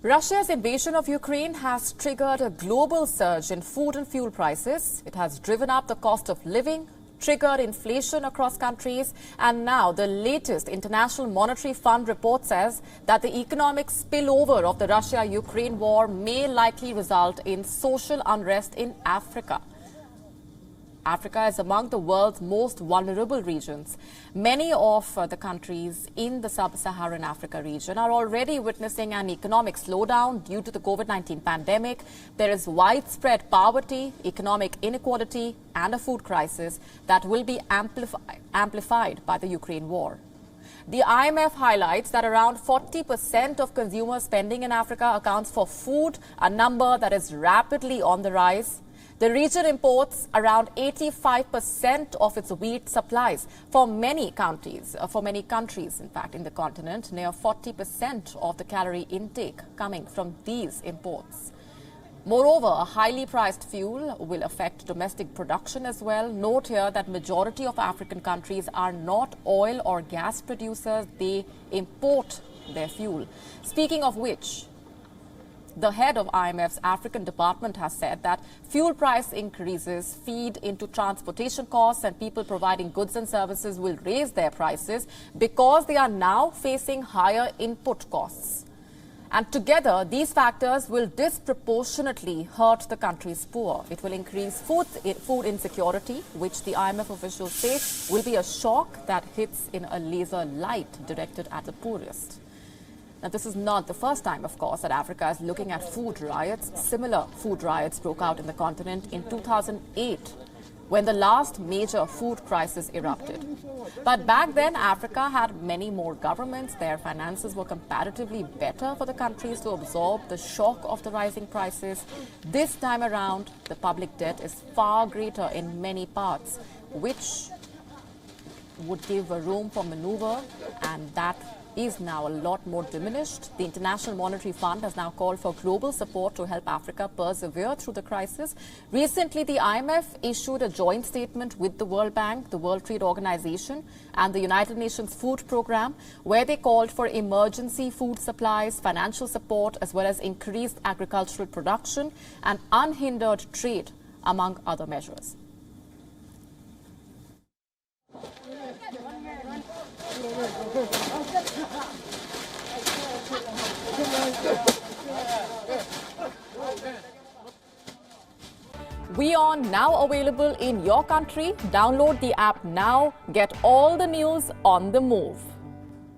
Russia's invasion of Ukraine has triggered a global surge in food and fuel prices. It has driven up the cost of living, triggered inflation across countries, and now the latest International Monetary Fund report says that the economic spillover of the Russia-Ukraine war may likely result in social unrest in Africa. Africa is among the world's most vulnerable regions. Many of the countries in the sub-Saharan Africa region are already witnessing an economic slowdown due to the COVID-19 pandemic. There is widespread poverty, economic inequality, and a food crisis that will be amplified by the Ukraine war. The IMF highlights that around 40% of consumer spending in Africa accounts for food, a number that is rapidly on the rise. The region imports around 85% of its wheat supplies for many countries, in fact, in the continent, near 40% of the calorie intake coming from these imports. Moreover, a highly priced fuel will affect domestic production as well. Note here that majority of African countries are not oil or gas producers. They import their fuel. Speaking of which, the head of IMF's African department has said that fuel price increases feed into transportation costs, and people providing goods and services will raise their prices because they are now facing higher input costs. And together, these factors will disproportionately hurt the country's poor. It will increase food insecurity, which the IMF officials say will be a shock that hits in a laser light directed at the poorest. Now, this is not the first time, of course, that Africa is looking at food riots. Similar food riots broke out in the continent in 2008, when the last major food crisis erupted. But back then, Africa had many more governments. Their finances were comparatively better for the countries to absorb the shock of the rising prices. This time around, the public debt is far greater in many parts, which would give a room for maneuver, and that is now a lot more diminished. The International Monetary Fund has now called for global support to help Africa persevere through the crisis. Recently, the IMF issued a joint statement with the World Bank, the World Trade Organization, and the United Nations Food Programme, where they called for emergency food supplies, financial support, as well as increased agricultural production and unhindered trade, among other measures. WION now available in your country. Download the app now. Get all the news on the move.